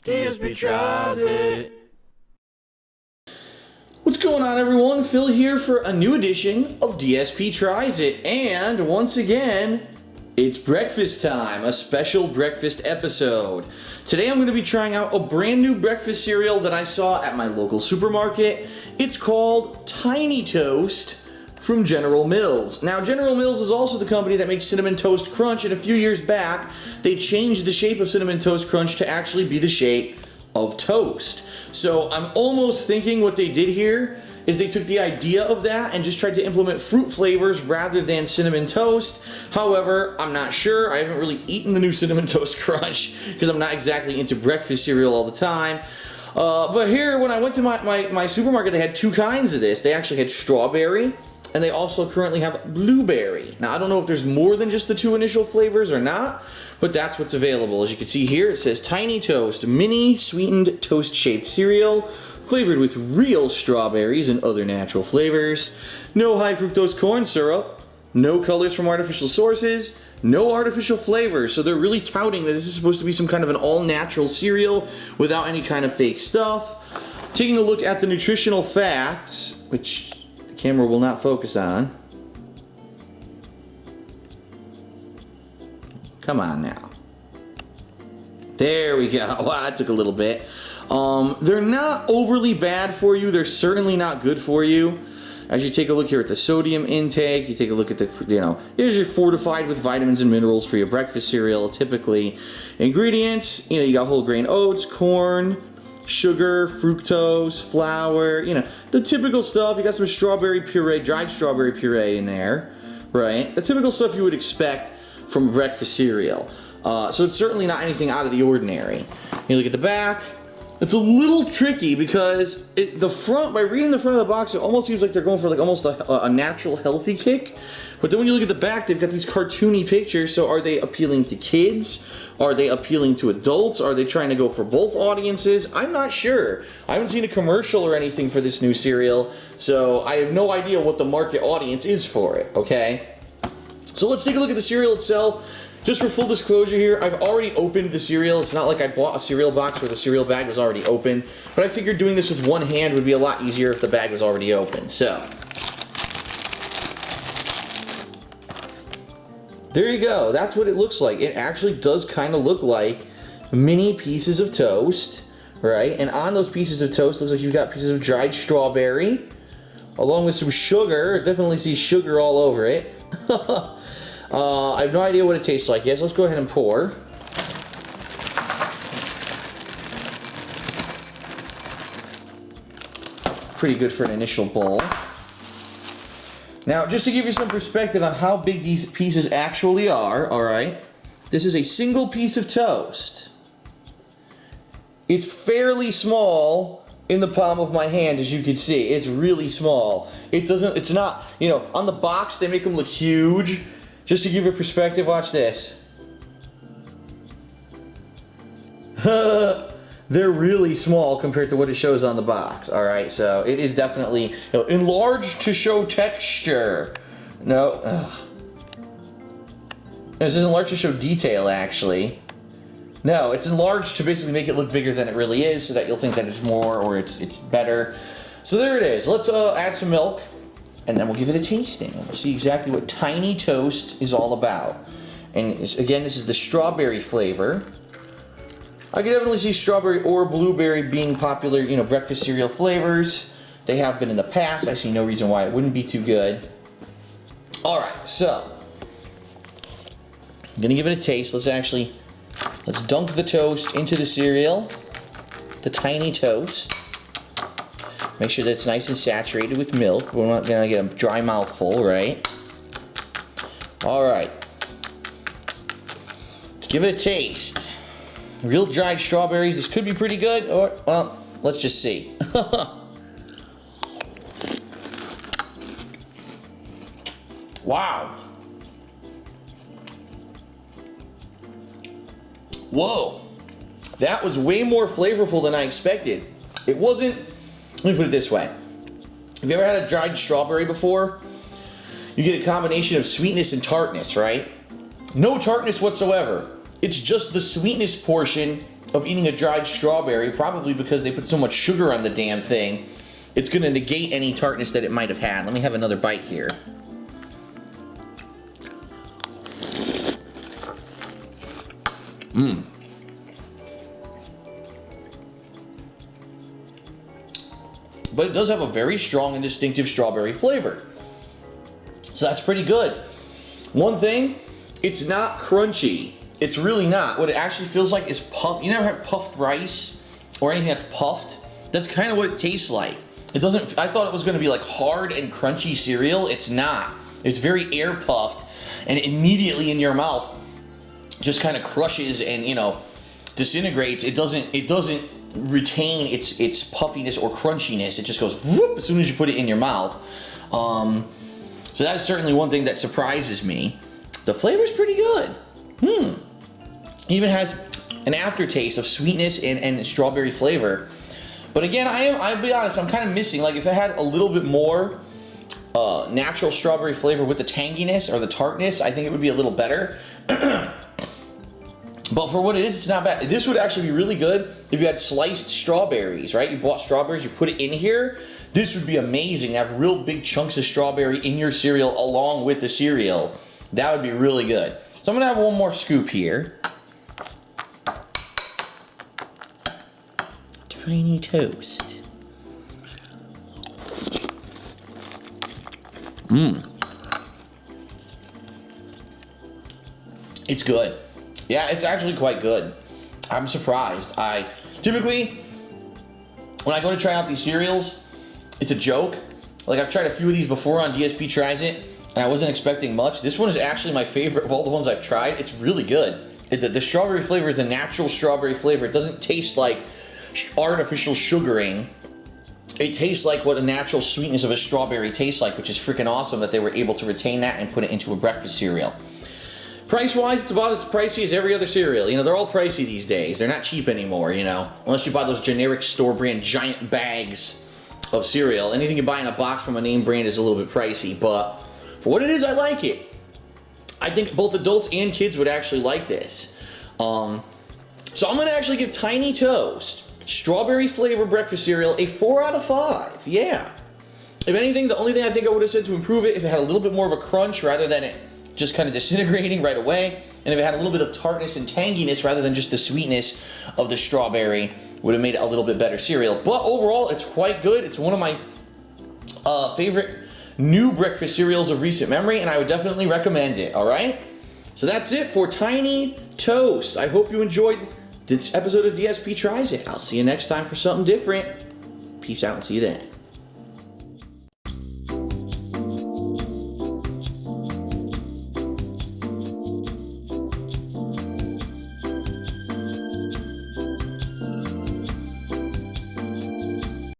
DSP tries it. What's going on, everyone? Phil here for a new edition of DSP Tries It. And once again, it's breakfast time, a special breakfast episode. Today I'm going to be trying out a brand new breakfast cereal that I saw at my local supermarket. It's called Tiny Toast from General Mills. Now, General Mills is also the company that makes Cinnamon Toast Crunch, and a few years back, they changed the shape of Cinnamon Toast Crunch to actually be the shape of toast. So I'm almost thinking what they did here is they took the idea of that and just tried to implement fruit flavors rather than cinnamon toast. However, I'm not sure. I haven't really eaten the new Cinnamon Toast Crunch because I'm not exactly into breakfast cereal all the time. But here, when I went to my supermarket, they had two kinds of this. They actually had strawberry, and they also currently have blueberry. Now, I don't know if there's more than just the two initial flavors or not, but that's what's available. As you can see here, it says Tiny Toast, mini sweetened toast-shaped cereal, flavored with real strawberries and other natural flavors. No high fructose corn syrup, no colors from artificial sources, no artificial flavors. So they're really touting that this is supposed to be some kind of an all-natural cereal without any kind of fake stuff. Taking a look at the nutritional facts, which the camera will not focus on. Come on now. There we go. Wow, that took a little bit. They're not overly bad for you. They're certainly not good for you. As you take a look here at the sodium intake, you take a look at the, here's your fortified with vitamins and minerals for your breakfast cereal. Typically, ingredients, you got whole grain oats, corn, sugar, fructose, flour, the typical stuff. You got some strawberry puree, dried strawberry puree in there, right? The typical stuff you would expect from a breakfast cereal. So it's certainly not anything out of the ordinary. You look at the back, it's a little tricky because the front, by reading the front of the box, it almost seems like they're going for like almost a natural healthy kick. But then when you look at the back, they've got these cartoony pictures. So are they appealing to kids? Are they appealing to adults? Are they trying to go for both audiences? I'm not sure. I haven't seen a commercial or anything for this new cereal, so I have no idea what the market audience is for it, okay? So let's take a look at the cereal itself. Just for full disclosure here, I've already opened the cereal. It's not like I bought a cereal box where the cereal bag was already open, but I figured doing this with one hand would be a lot easier if the bag was already open. So, there you go. That's what it looks like. It actually does kind of look like mini pieces of toast, right? And on those pieces of toast, looks like you've got pieces of dried strawberry, along with some sugar. Definitely see sugar all over it. I have no idea what it tastes like yet, so let's go ahead and pour. Pretty good for an initial bowl. Now, just to give you some perspective on how big these pieces actually are, alright, this is a single piece of toast. It's fairly small in the palm of my hand, as you can see. It's really small. It's not, on the box they make them look huge. Just to give you perspective, watch this. They're really small compared to what it shows on the box, alright? So it is definitely enlarged to show texture. No. This is enlarged to show detail, actually. No, it's enlarged to basically make it look bigger than it really is so that you'll think that it's more or it's better. So there it is. Let's add some milk. And then we'll give it a tasting. We'll see exactly what Tiny Toast is all about. And again, this is the strawberry flavor. I can definitely see strawberry or blueberry being popular, breakfast cereal flavors. They have been in the past. I see no reason why it wouldn't be too good. Alright, so I'm gonna give it a taste. Let's dunk the toast into the cereal. The Tiny Toast. Make sure that it's nice and saturated with milk. We're not gonna get a dry mouthful, right? Alright. Let's give it a taste. Real dried strawberries. This could be pretty good, or, well, let's just see. Wow. Whoa. That was way more flavorful than I expected. It wasn't. Let me put it this way. Have you ever had a dried strawberry before? You get a combination of sweetness and tartness, right? No tartness whatsoever. It's just the sweetness portion of eating a dried strawberry, probably because they put so much sugar on the damn thing, it's going to negate any tartness that it might have had. Let me have another bite here. But it does have a very strong and distinctive strawberry flavor. So that's pretty good. One thing, it's not crunchy. It's really not. What it actually feels like is puffed. You never had puffed rice or anything that's puffed? That's kind of what it tastes like. It doesn't, I thought it was gonna be like hard and crunchy cereal. It's not. It's very air puffed, and immediately in your mouth just kind of crushes and, you know, disintegrates. It doesn't retain its puffiness or crunchiness. It just goes whoop as soon as you put it in your mouth. So that's certainly one thing that surprises me. The flavor's pretty good. It even has an aftertaste of sweetness and strawberry flavor. But again, I'll be honest, I'm kind of missing, like if it had a little bit more natural strawberry flavor with the tanginess or the tartness, I think it would be a little better. But for what it is, it's not bad. This would actually be really good if you had sliced strawberries, right? You bought strawberries, you put it in here. This would be amazing to have real big chunks of strawberry in your cereal along with the cereal. That would be really good. So I'm gonna have one more scoop here. Tiny toast. It's good. Yeah, it's actually quite good. I'm surprised. I typically, when I go to try out these cereals, it's a joke. Like I've tried a few of these before on DSP Tries It, and I wasn't expecting much. This one is actually my favorite of all the ones I've tried. It's really good. The strawberry flavor is a natural strawberry flavor. It doesn't taste like artificial sugaring. It tastes like what a natural sweetness of a strawberry tastes like, which is freaking awesome that they were able to retain that and put it into a breakfast cereal. Price-wise, it's about as pricey as every other cereal. You know, they're all pricey these days. They're not cheap anymore, you know, unless you buy those generic store brand giant bags of cereal. Anything you buy in a box from a name brand is a little bit pricey, but for what it is, I like it. I think both adults and kids would actually like this. So I'm gonna actually give Tiny Toast strawberry flavor breakfast cereal a 4 out of 5. Yeah. If anything, the only thing I think I would have said to improve it, if it had a little bit more of a crunch rather than it just kind of disintegrating right away, and if it had a little bit of tartness and tanginess rather than just the sweetness of the strawberry, would have made it a little bit better cereal. But overall, it's quite good. It's one of my favorite new breakfast cereals of recent memory, and I would definitely recommend it, all right? So that's it for Tiny Toast. I hope you enjoyed this episode of DSP Tries It. I'll see you next time for something different. Peace out and see you then.